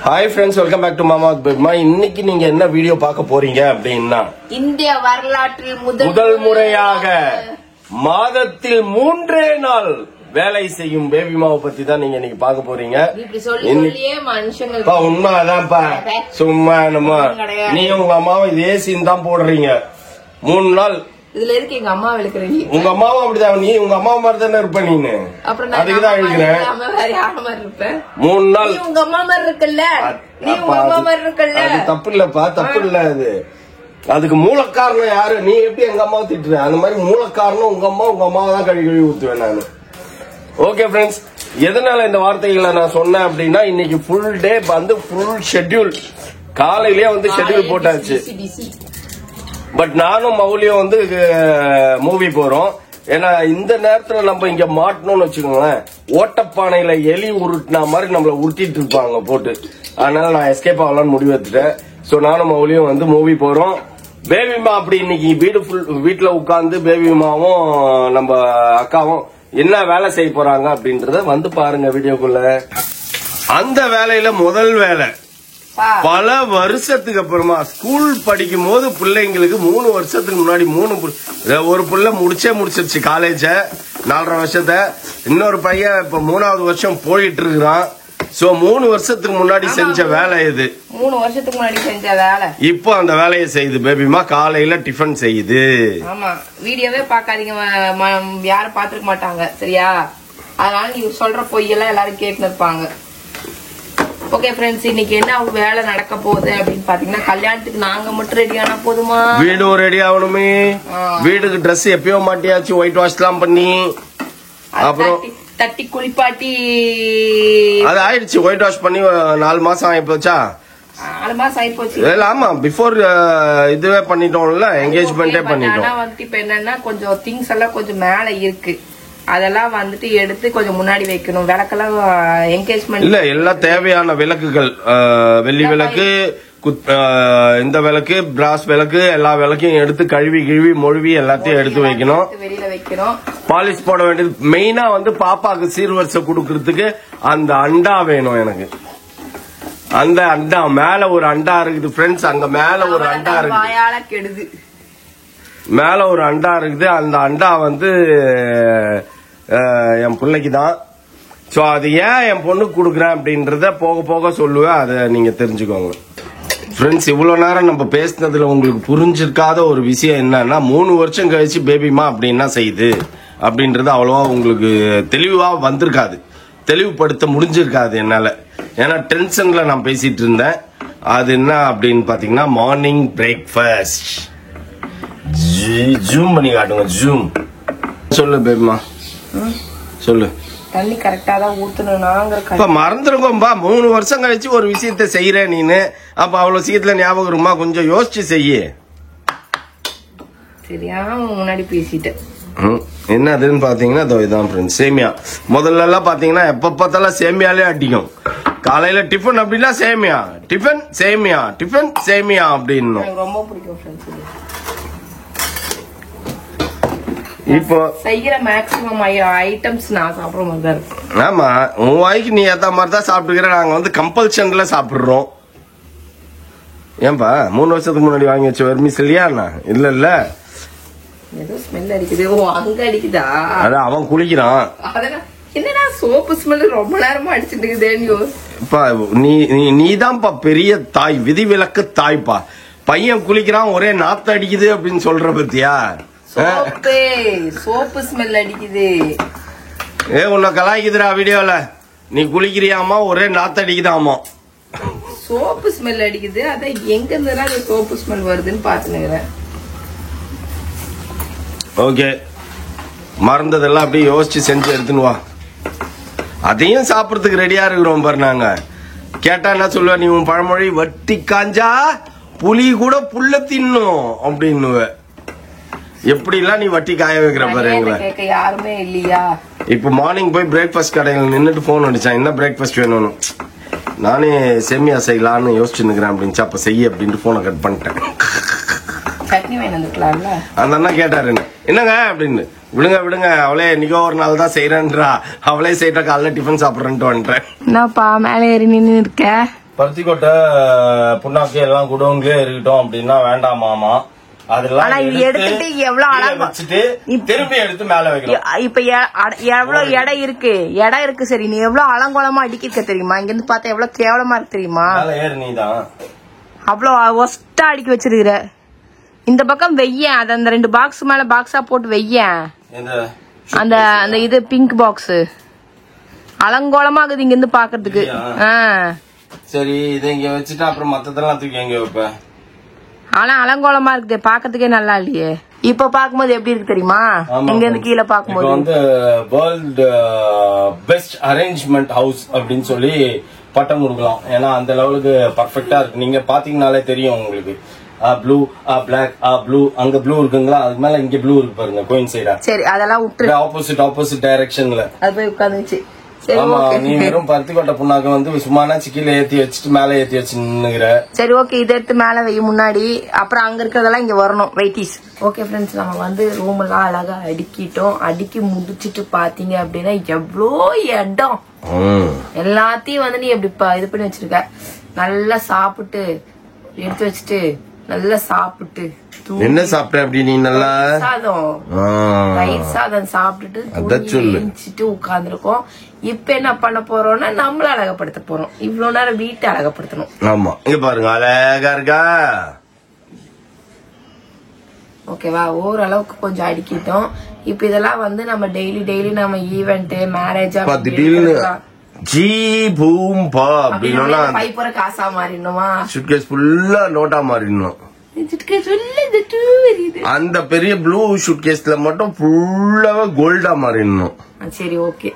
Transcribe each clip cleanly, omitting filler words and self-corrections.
Hi friends, welcome back to மாமா பெப்மா. இன்னைக்கு நீங்க என்ன வீடியோ பார்க்க போறீங்க அப்படின்னா, இந்திய வரலாற்றில் முதல் முறையாக மாதத்தில் 3 நாள் வேலை செய்யும் பேபிமாவை பத்தி தான் நீங்க இன்னைக்கு பார்க்க போறீங்க. உண்மைதான்ப்பா, சும்மா என்னமா நீ உங்க அம்மாவை இதே சீன் தான் போடுறீங்க. 3 நாள் இதுல இருக்கு எங்க அம்மா விளக்குறீங்க. உங்க அம்மாவும் அப்படிதான், நீ உங்க அம்மா மாதிரி தானே இருப்ப. நீனு அதுக்குதான் எழுதுறேன். 3 நாள் உங்க அம்மா மாதிரி இருக்குல்ல, நீ உங்க அம்மா மாதிரி இருக்குல்ல. அது தப்பு இல்லப்பா, தப்பு இல்ல. அது அதுக்கு மூல காரணம் யாரு? நீ எப்படி எங்க அம்மாவை திட்டுற? அந்த மாதிரி மூல காரணம் உங்க அம்மாவை தான் கழுவி ஊத்துவேன் நானு. ஓகே ஃப்ரெண்ட்ஸ், எதனால இந்த வார்த்தைகளை நான் சொன்னேன் அப்படின்னா, இன்னைக்கு ஃபுல் டே வந்து ஃபுல் ஷெட்யூல். காலையிலேயே வந்து ஷெட்யூல் போட்டாச்சு. பட் நானும் மௌலியும் வந்து மூவி போறோம். ஏன்னா இந்த நேரத்துல நம்ம இங்க மாட்டணும்னு வச்சுக்கோங்களேன், ஓட்டப்பானையில எலி உருட்டினா மாதிரி நம்மள உருட்டிட்டு இருப்பாங்க போட்டு. அதனால நான் எஸ்கேப் ஆகலான்னு முடிவு எடுத்துட்டேன். சோ நானும் மௌலியும் வந்து மூவி போறோம். பேபிமா அப்படி இன்னைக்கு வீட்டுல உட்கார்ந்து பேபிமாவும் நம்ம அக்காவும் என்ன வேலை செய்ய போறாங்க அப்படின்றத வந்து பாருங்க வீடியோக்குள்ள. அந்த வேலையில முதல் வேலை, பல வருஷத்துக்கு அப்புறமா ஸ்கூல் படிக்கும் போது பிள்ளைங்களுக்கு 3 வருஷத்துக்கு முன்னாடி ஒரு புள்ள முடிச்சிருச்சு காலேஜ 4.5 வருஷத்தை. இன்னொரு பையன் இப்ப 3வது வருஷம் போயிட்டு இருக்கிறான். சோ 3 வருஷத்துக்கு முன்னாடி செஞ்ச வேலை இது. 3 வருஷத்துக்கு முன்னாடி செஞ்ச வேலை இப்போ அந்த வேலையை செய்யுது பேபிமா. காலையில டிஃபன் செய்யுது. ஆமா, வீடியோவே பாக்காதீங்க, யாரும் பாத்துக்க மாட்டாங்க சரியா? அதனால நீ சொல்ற பொய்யெல்லாம் எல்லாரும் கேட்டு இருப்பாங்க. ஓகே ஃப்ரெண்ட்ஸ், இன்னைக்கு என்ன வேலை நடக்க போகுது அப்படின்னு பாத்தீங்கன்னா, கல்யாணத்துக்கு நாங்க மட்டும் ரெடி ஆனா போதுமா? வீடும் ரெடி ஆகணுமே. வீடுக்கு ட்ரெஸ் எப்பயோ மாட்டியாச்சு, ஒயிட் வாஷ் எல்லாம் பண்ணி, அப்புறம் தட்டி குளிப்பாட்டி அது ஆயிடுச்சு. ஒயிட் வாஷ் பண்ணி 4 மாசம் ஆகி போச்சா? 4 மாசம் ஆகி போச்சு. ஆமா, பிஃபோர் இதுவே பண்ணிட்டோம்ல, என்கேஜ்மெண்டே பண்ணிட்டோம். ஆனா வந்துட்டு இப்ப என்னன்னா, கொஞ்சம் திங்ஸ் எல்லாம் கொஞ்சம் மேல இருக்கு, அதெல்லாம் வந்துட்டு எடுத்து கொஞ்சம் முன்னாடி வைக்கணும். விளக்கெல்லாம் என்கேஜ்மெண்ட் இல்ல, எல்லாம் தேவையான விளக்குகள், வெள்ளி விளக்கு, இந்த விளக்கு, பிராஸ் விளக்கு, எல்லா விளக்கையும் எடுத்து கழுவி மொழுவி எல்லாத்தையும் எடுத்து வைக்கணும், வெளியில வைக்கணும். பாலிஷ் போட வேண்டியது. மெயினா வந்து பாப்பாக்கு சீர்வரிசை கொடுக்கறதுக்கு அந்த அண்டா வேணும் எனக்கு. அந்த அண்டா மேல ஒரு அண்டா இருக்குது ஃப்ரெண்ட்ஸ். அங்க மேல ஒரு அண்டா கெடுது, மேல ஒரு அண்டா இருக்குது. அந்த அண்டா வந்து என் பிள்ளைக்கு தான். சோ அது ஏன் என் பொண்ணுக்கு கொடுக்குறேன் அப்படின்றத போக போக சொல்லுவேன், அதை நீங்க தெரிஞ்சுக்கோங்க ஃப்ரெண்ட்ஸ். இவ்வளவு நேரம் நம்ம பேசினதுல உங்களுக்கு புரிஞ்சிருக்காத ஒரு விஷயம் என்னன்னா, 3 வருஷம் கழிச்சு பேபிமா அப்படின்னா செய்யுது அப்படின்றது அவ்வளவா உங்களுக்கு தெளிவா வந்திருக்காது, தெளிவுபடுத்த முடிஞ்சிருக்காது என்னால. ஏன்னா டென்ஷன்ல நான் பேசிட்டு இருந்தேன். அது என்ன அப்படின்னு பாத்தீங்கன்னா, மார்னிங் பிரேக்ஃபாஸ்ட். ஜூம் பண்ணி காட்டுங்க, ஜூம். சொல்லு பேபிமா, சொல்லு. தண்ணி கரெக்டா தான் ஊத்தணும். மறந்துருக்கோம்பா, 3 வருஷம் கழிச்சு ஒரு விஷயத்த செய்யற நீனு. அப்ப அவ்வளவு சீக்கிரத்துல ஞாபகம் இருக்குமா? கொஞ்சம் யோசிச்சு செய்ய. சரியா முன்னாடி பேசிட்டேன். என்னதுன்னு பாத்தீங்கன்னா, இதான் ஃப்ரெண்ட்ஸ் சேமியா. முதல்ல எல்லாம் பாத்தீங்கன்னா எப்ப பார்த்தாலும் சேமியாலே அடிக்கும். காலையில டிஃபன் அப்படின்னா சேமியா, டிஃபன் சேமியா, டிஃபன் சேமியா அப்படின்னு ரொம்ப பிடிக்கும். இப்போ செய்யற மேக்ஸிமம் ஐட்டம்ஸ் நான் சாப்பிடுற மாதிரி தான் இருக்கு. ஆமா, உன் வாய்க்கு நீ ஏத்த மாதிரி தான் சாப்பிட்டுக்கிற. நாங்க வந்து கம்பல்ஷன்ல சாப்பிடுறோம். ஏன்பா 3 வருஷத்துக்கு முன்னாடி வாங்கி வச்ச வெர்மிஸ் இல்லையா? இல்ல ஏதோ ஸ்மெல் அடிக்குது. ஓ, அங்க அடிக்குதா? அதான் அவன் குளிக்கிறான். என்னடா சோப்பு ஸ்மெல் ரொம்ப நேரமா அடிச்சுட்டு இருக்குதே. நீதான்ப்பா பெரிய தாய், விதிவிலக்கு தாய்ப்பா. பையன் குளிக்கிறான், ஒரே நாத்து அடிக்குது அப்படின்னு சொல்ற பத்தியா? சோப்பு ஸ்மெல் அடிக்குது. உன்னை கலாய்க்குதுடா வீடியோல. நீ குளிக்கிறியாமா, ஒரே நாத்து அடிக்குதாமா. சோப்பு ஸ்மெல் அடிக்குது. அதான் எங்க இருந்தா சோப்பு ஸ்மெல் வருதுன்னு பாத்துக்கிறேன். ஓகே, மறந்ததெல்லாம் அப்படியே யோசிச்சு செஞ்சு எடுத்துன்னு வா. அதையும் சாப்பிடறதுக்கு ரெடியா இருக்கிறோம் பாரு. நாங்க கேட்டா என்ன சொல்லுவ நீ? உன் பழமொழி, வட்டி காஞ்சா புலி கூட புல்ல தின்னும் அப்படின்னு. எப்படி எல்லாம் நீ வட்டி காய வைக்கிற பாரு எங்களை. யாருமே இல்லையா? இப்ப மார்னிங் போய் பிரேக்ஃபாஸ்ட் கடையில் நின்னுட்டு போன் அடிச்சான், என்ன பிரேக்ஃபாஸ்ட் வேணும்னு. நானே சேமியா செய்யலான்னு யோசிச்சு நிக்கிறேன் அப்படின்னு. அப்ப செய்ய அப்படின்ட்டு போனை கட் பண்ணிட்டேன். சட்னி வேணும்ல அந்த அண்ணா கேட்டாரு, என்னங்க அப்படின்னு. விடுங்க அவளே இன்னைக்கோ ஒரு நாள் தான் செய்யறேன்றா. அவளே செய்யற காலைல டிஃபன் சாப்பிடுறேன்ட்டு வந்துட்டேன். என்னப்பா மேலே ஏறி நின்று இருக்க? பருத்திக்கொட்டை புண்ணாக்கு எல்லாம் குடோன்லயே இருக்கட்டும் அப்படின்னா வேண்டாம் மாமா. அதெல்லாம் எடுத்துட்டு எவ்வளவு அழகா வச்சுட்டு திரும்பி எடுத்து மேல வைக்கணும். இப்ப எவ்வளவு இடம் இருக்கு சரி. நீ எவ்வளவு அலங்கோலமா அடிக்கிருக்க தெரியுமா? இங்க இருந்து பார்த்தா எவ்வளவு கேவலமா இருக்கு தெரியுமா? நீதான் அவ்வளவு ஒஸ்டா அடிக்கி வச்சிருக்கிற. இந்த பக்கம் வெய்யன் அத அந்த 2 பாக்ஸ் மேல பாக்ஸா போட்டு வெய்யன். அந்த அந்த இது பிங்க் பாக்ஸ் அலங்கோலமா இருக்குது இங்க இருந்து பாக்குறதுக்கு. சரி இத இங்க வச்சுட்டு அப்புறம் மத்ததெல்லாம் தூக்கி எங்க வைப்ப? ஆனா அலங்கோலமா இருக்குது, பாக்கிறதுக்கே நல்லா இல்லையே. இப்ப பாக்கும்போது எப்படி இருக்கு தெரியுமா? இங்க இருந்து கீழே பாக்கும்போது வந்து வேர்ல்ட் பெஸ்ட் அரேஞ்ச்மெண்ட் ஹவுஸ் அப்படின்னு சொல்லி பட்டம் கொடுக்கலாம். ஏன்னா அந்த லெவலுக்கு பர்ஃபெக்டா இருக்கு. நீங்க பாத்தீங்கன்னாலே தெரியும் உங்களுக்கு. ப்ளூ பிளாக் ப்ளூ அங்க ப்ளூ இருக்குங்களா, அதுக்கு மேல இங்க ப்ளூ இருக்கு பாருங்க கோயின்சைடா. சரி அதெல்லாம் விட்டு ஆப்போசிட் டைரக்ஷன்ல அது போய் உட்காந்துச்சு. ஆமா நீ வெறும் பருத்திக்கொட்டை புண்ணாக்கு வந்து சும்மானா சிக்கில ஏத்தி வச்சுட்டு மேல ஏத்தி வச்சுங்கிற. சரி ஓகே இதை எடுத்து மேல வை முன்னாடி. அப்புறம் அங்க இருக்கிறதெல்லாம் இங்க வரணும் வெயிட்டிஸ். ஓகே ஃப்ரெண்ட்ஸ் நம்ம வந்து ரூம் எல்லாம் அழகா அடுக்கிட்டோம். அடுக்கி முடிச்சிட்டு பாத்தீங்க அப்படின்னா எவ்வளோ இடம். எல்லாத்தையும் வந்து நீ எப்படி இது பண்ணி வச்சிருக்க. நல்லா சாப்பிட்டு எடுத்து வச்சுட்டு நல்லா சாப்பிட்டு என்ன சாப்பிட்ட அப்படி நீ நல்லா சாதம் சாப்பிட்டுட்டு உட்கார்ந்துருக்கோம். இப்ப என்ன பண்ண போறோம்னா நம்மள அழகப்படுத்த போறோம். இவ்வளவு நேரம் வீட்டை அழகப்படுத்தணும். ஆமா இங்க பாருங்க அழகா இருக்கா. ஓகேவா ஓரளவுக்கு கொஞ்சம் அடிக்கிட்டோம். இப்ப இதெல்லாம் வந்து நம்ம டெய்லி நம்ம ஈவெண்ட் மேரேஜ் ஜி பூம் பா அப்படின்னா பைப்பர காசா மாறிடணுமா? சுட்கேஸ் ஃபுல்லா நோட்டா மாறிடணும். அந்த பெரிய ப்ளூ சூட்கேஸ்ல மட்டும் ஃபுல்லாவே கோல்டா மாறிடணும். சரி ஓகே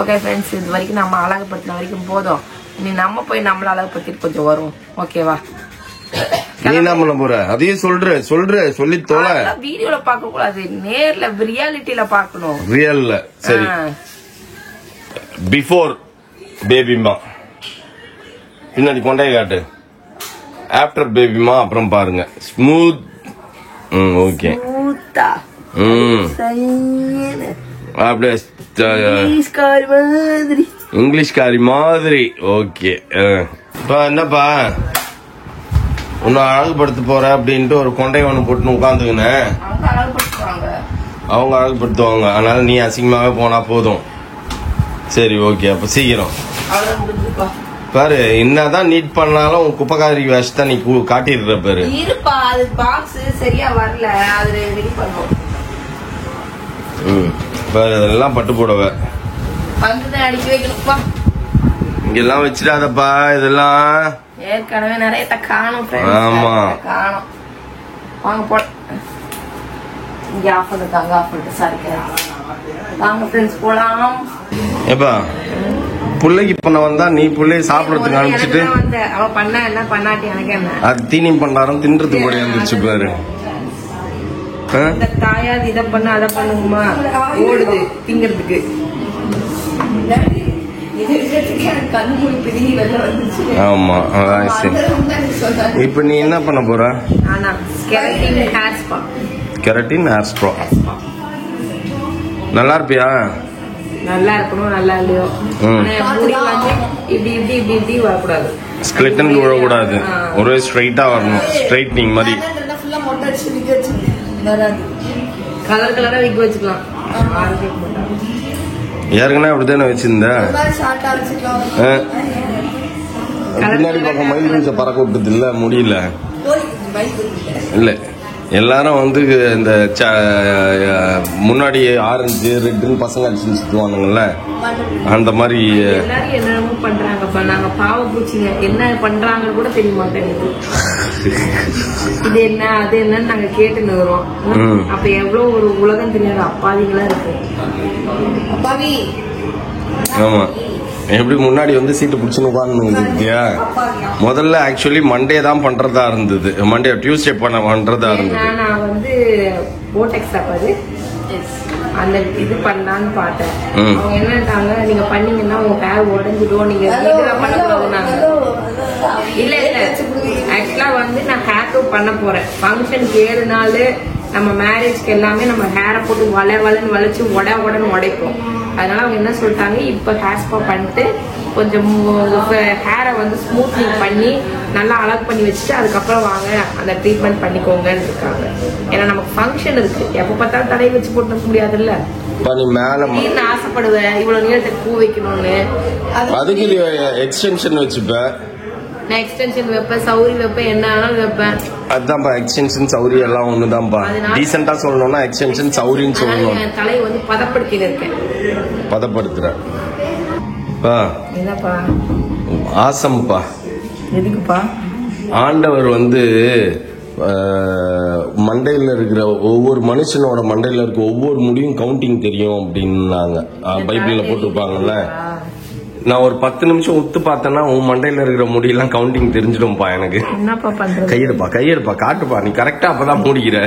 ஓகே ஃப்ரெண்ட்ஸ் இது வரைக்கும் நம்ம அழகுபடுத்தின வரைக்கும் போதும். இனி நம்ம போய் நம்மள அழகுபடுத்திட்டு கொஞ்சம் வரும். ஓகேவா? நீ என்ன பண்ண போற அதையும் சொல்ற சொல்லி தோல. வீடியோல பார்க்க கூடாது, நேர்ல ரியாலிட்டியில பார்க்கணும். ரியல்ல சரி. பிஃபோர் பேபிமா பின்னாடி கொண்டே காட்டு. ஆஃப்டர் பேபிமா அப்புறம் பாருங்க ஸ்மூத். ஓகே அப்படியே இங்கிலீஷ்காரி மாதிரி. ஓகே இப்ப என்னப்பா உன்னை அழகுபடுத்த போற அப்படின்ட்டு ஒரு கொண்டை ஒண்ணு போட்டுன்னு உட்காந்துக்கினேன். அவங்க அழகுபடுத்துவாங்க. அதனால நீ அசிங்கமாவே போனா போதும். சரி ஓகே அப்ப சீக்கிரம் பாரு. என்னதான் நீட் பண்ணாலும் உன் குப்பைக்காரி வேஷத்தை நீ காட்டிடுற பாரு. பாரு அதெல்லாம் பட்டு போடவ இங்கெல்லாம் வச்சிடாதப்பா. இதெல்லாம் ஏற்கனவே நிறைய காணும். ஆமா காணும். வாங்க போட இங்க ஆஃப் பண்ணிட்டாங்க. ஆஃப் பண்ணிட்டு சாரி வாங்க ஃப்ரெண்ட்ஸ் போலாம். ஏப்பா புள்ளைக்கு பண்ண வந்தா நீ புள்ளைய சாப்பிடறதுக்கு அனுப்பிச்சிட்டு அவன் பண்ண என்ன பண்ணாட்டி எனக்கு என்ன அது தீனி பண்ணாரம் தின்றதுக்கு கூட இருந்துச்சு பாரு. தாயாது இதை பண்ண அதை பண்ணுங்கம்மா ஓடுது திங்கிறதுக்கு. ஆமா இப்ப நீ என்ன பண்ண போற? Keratin hair spa. நல்லா இருப்பியா? நல்லா இருக்கணும். நல்லா இல்லையோ இப்படி இப்படி இப்படி இப்படி வரக்கூடாது. ஸ்கிலிட்டன் விழக்கூடாது. ஒரே ஸ்ட்ரைட்டா வரணும். ஸ்ட்ரைட்னிங் மாதிரி கலர் கலரா விக் வச்சுக்கலாம். ஏற்கனவே அப்படித்தானே வச்சிருந்த. பின்னாடி பக்கம் மயில் வீச்ச பறக்க விட்டது இல்ல முடியல இல்ல. எல்லாரும் வந்து இந்த முன்னாடி ஆரஞ்சு ரெட்டுன்னு பசங்க அடிச்சு சுத்துவானுங்கல்ல அந்த மாதிரி எல்லாரும் என்னென்னமோ பண்றாங்க. நாங்க பாவ பூச்சிங்க என்ன பண்றாங்கன்னு கூட தெரிய மாட்டேங்குது. இது என்ன அது என்னன்னு நாங்க கேட்டுன்னு வரோம். அப்ப எவ்வளவு ஒரு உலகம் தெரியாத அப்பாவிங்களா இருக்கு. அப்பாவி ஆமா எப்படி முன்னாடி வந்து சீட்டு பிடிச்சுன்னு உட்காந்துயா. முதல்ல ஆக்சுவலி மண்டே தான் பண்றதா இருந்தது. மண்டே டியூஸ்டே பண்றதா இருந்தது. நான் வந்து போட்டெக்ஸ் அந்த இது பண்ணலான்னு பார்த்தேன். அவங்க என்னட்டாங்க நீங்க பண்ணீங்கன்னா உங்க ஹேர் உடஞ்சிடும் நீங்க பண்ணக்கூடாதுன்னாங்க. இல்ல இல்ல ஆக்சுவலா வந்து நான் ஹேர் டூ பண்ண போறேன். ஃபங்க்ஷனுக்கு 7 நாள் நம்ம மேரேஜ்க்கு எல்லாமே நம்ம ஹேரை போட்டு வளன்னு வளைச்சு உடன்னு உடைப்போம். அதனால அவங்க என்ன சொல்லிட்டாங்க இப்ப ஹேர் ஸ்பா பண்ணிட்டு கொஞ்சம் ஹேரை வந்து ஸ்மூத்னிங் பண்ணி நல்லா அழகு பண்ணி வச்சுட்டு அதுக்கப்புறம் வாங்க அந்த ட்ரீட்மெண்ட் பண்ணிக்கோங்கன்னு இருக்காங்க. ஏன்னா நமக்கு ஃபங்க்ஷன் இருக்கு, எப்போ பார்த்தாலும் தலையை வச்சு போட்டு இருக்க முடியாதுல்ல. நீ ஆசைப்படுவேன் இவ்வளவு நீளத்துக்கு பூ வைக்கணும்னு, அதுக்கு எக்ஸ்டென்ஷன் வச்சுப்பேன். நான் எக்ஸ்டென்ஷன் வைப்பேன், சௌரி வைப்பேன், என்ன ஆனாலும் வைப்பேன். அதுதான்ப்பா எக்ஸ்டென்ஷன் சௌரி எல்லாம் ஒண்ணுதான்ப்பா. டீசெண்டா சொல்லணும்னா எக்ஸ்டென்ஷன் சௌரின்னு சொல்லணும். என் தலையை வந்து பதப்படுத்திட்டு இருக்கேன். பதப்படுத்துறேன். என்னப்பா ஆசம்பா. எதுக்குப்பா? ஆண்டவர் வந்து மண்டையில இருக்கிற ஒவ்வொரு மனுஷனோட மண்டையில இருக்க ஒவ்வொரு முடியும் கவுண்டிங் தெரியும் அப்படின்னாங்க. பைபிள்ல போட்டிருப்பாங்கல்ல. நான் ஒரு 10 நிமிஷம் உத்து பார்த்தேன்னா உன் மண்டையில இருக்கிற முடியெல்லாம் கவுண்டிங் தெரிஞ்சிடும்பா எனக்கு. என்னப்பா பண்றது? கையெடுப்பா காட்டுப்பா, நீ கரெக்டா அப்பதான் மூடிக்கிற.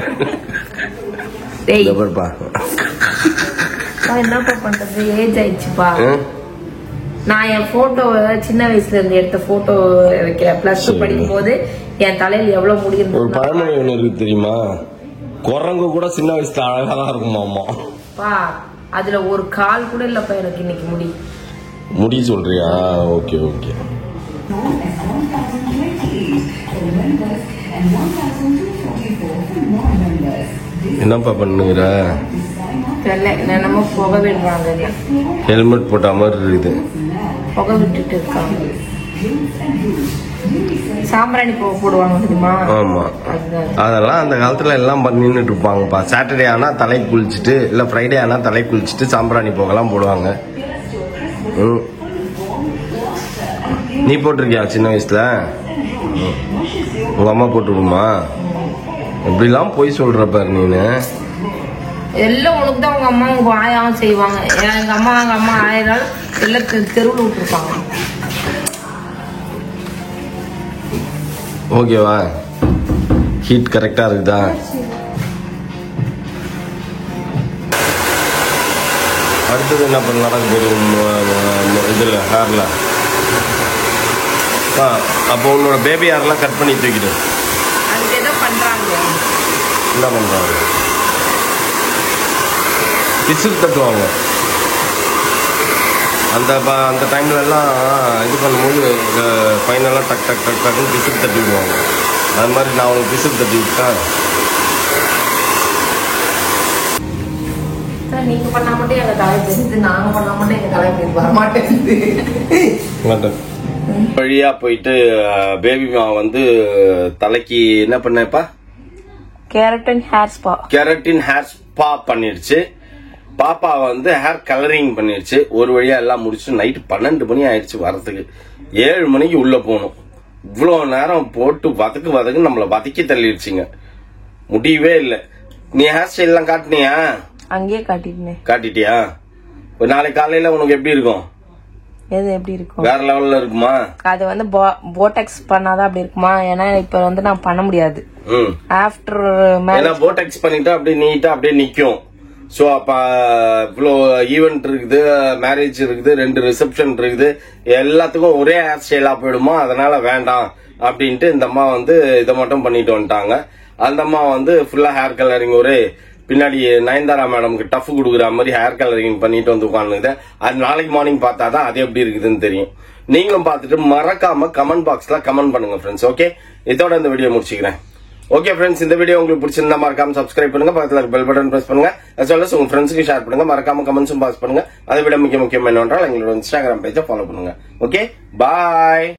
என்னப்பா பண்றது? ஏஜ் ஆயிடுச்சுப்பா. நான் என் போட்டோ சின்ன வயசுல இருந்து எடுத்த போட்டோ வைக்கிறேன். பிளஸ் 2 படிக்கும் போது என் தலையில எவ்வளவு முடி இருந்தது. ஒரு பழமொழி ஒண்ணு இருக்கு தெரியுமா? குரங்கு கூட சின்ன வயசுல அழகா தான் இருக்குமாமா. அதுல ஒரு கால் கூட இல்லப்பா எனக்கு இன்னைக்கு முடி சொல்றியா? Okay okay. என்னப்பா பண்ணுகிற? என்னமோ புகை விடுறாங்க. ஹெல்மெட் போட்ட மாதிரி இருக்குது. புகை விட்டுட்டு இருக்காங்க. சாம்பிராணி போடுவாங்க தெரியுமா? ஆமா, அதெல்லாம் அந்த காலத்துல எல்லாம் பண்ணிட்டு இருப்பாங்கப்பா. சாட்டர்டே ஆனா தலை குளிச்சுட்டு, இல்ல ஃப்ரைடே ஆனா தலை குளிச்சுட்டு சாம்பிராணி போகலாம் போடுவாங்க. நீ போட்டிருக்கியா சின்ன வயசுல? உங்க அம்மா போட்டுருக்குமா? எப்படிலாம் போய் சொல்ற பாரு நீனு. எல்லாம் உனக்கு தான் உங்க அம்மா உங்க ஆயாவும் செய்வாங்க. எங்க அம்மா ஆயிரம் எல்லாம் தெருவில் விட்டுருப்பாங்க. ஓகேவா? ஹீட் கரெக்டா இருக்குதா? அடுத்தது என்ன பண்ண நடக்க போகுது இதுல ஹேர்ல? அப்போ உன்னோட பேபி ஹேர்லாம் கட் பண்ணி தூக்கிடு. என்ன பண்றாங்க? பிசுறு தட்டுவாங்க. அந்த டைம்ல எல்லாம் இது பண்ணும்போது ஃபைனலாக டக் டக் டக் டக்குன்னு பிசுறு தட்டி விடுவாங்க. அது மாதிரி நான் அவங்களுக்கு பிசுறு தட்டி விட்டேன். நீங்க பண்ணா மட்டும் எங்க தலை தெரியுது, நாங்க பண்ணா மட்டும் எங்க தலை தெரியுது வர மாட்டேன். வழியா போயிட்டு பேபி மா வந்து தலைக்கு என்ன பண்ணப்பா? கெரட்டின் ஹேர் ஸ்பா பண்ணிடுச்சு. பாப்பா வந்து ஹேர் கலரிங் பண்ணிடுச்சு. ஒரு வழியா எல்லாம் முடிச்சு நைட்டு 12 மணி ஆயிடுச்சு வரதுக்கு. 7 மணிக்கு உள்ள போகணும். இவ்வளவு நேரம் போட்டு வதக்கு நம்மள வதக்கி தள்ளிடுச்சுங்க. முடியவே இல்லை. நீ ஹேர் ஸ்டைல் எல்லாம் காட்டினியா? அங்கேயே காட்டிட்டியா? நாளைக்கு காலையில உனக்கு எப்படி இருக்கும்? எப்படி இருக்கும்? வேற லெவல்ல இருக்குமா? அது வந்து போட்டெக்ஸ் பண்ணாதான் அப்படி இருக்குமா? ஏன்னா இப்ப வந்து நான் பண்ண முடியாது. ஆஃப்டர் போட்டெக்ஸ் பண்ணிட்டு அப்படியே நீட்டா அப்படியே நிக்கும். சோ அப்ப இவ்வளோ ஈவென்ட் இருக்குது, மேரேஜ் இருக்குது, 2 ரிசப்ஷன் இருக்குது, எல்லாத்துக்கும் ஒரே ஹேர் ஸ்டைலா போயிடுமா? அதனால வேண்டாம் அப்படின்ட்டு இந்த அம்மா வந்து இதை மட்டும் பண்ணிட்டு வந்துட்டாங்க. அந்த அம்மா வந்து ஃபுல்லா ஹேர் கலரிங் ஒரே பின்னாடி நயன்தாரா மேடம்க்கு டஃப் கொடுக்குற மாதிரி ஹேர் கலரிங் பண்ணிட்டு வந்து உட்காந்துது. அது நாளைக்கு மார்னிங் பார்த்தாதான் அது எப்படி இருக்குதுன்னு தெரியும். நீங்களும் பார்த்துட்டு மறக்காம கமெண்ட் பாக்ஸ்ல கமெண்ட் பண்ணுங்க ஃப்ரெண்ட்ஸ். ஓகே, இதோட இந்த வீடியோ முடிச்சுக்கிறேன். ஓகே ஃப்ரெண்ட்ஸ், இந்த வீடியோ உங்களுக்கு பிடிச்சிருந்தா மறக்காம சப்ஸ்கிரைப் பண்ணுங்க, பக்கத்துல பெல் பட்டன் பிரஸ் பண்ணுங்க, as well as உங்க ஃப்ரெண்ட்ஸ்க்கு ஷேர் பண்ணுங்க, மறக்காம கமெண்ட்ஸும் பாஸ் பண்ணுங்க. அதை விட முக்கியம் என்னவென்றால் எங்களோட இன்ஸ்டாகிராம் பேஜை ஃபாலோ பண்ணுங்க. ஓகே, பாய்.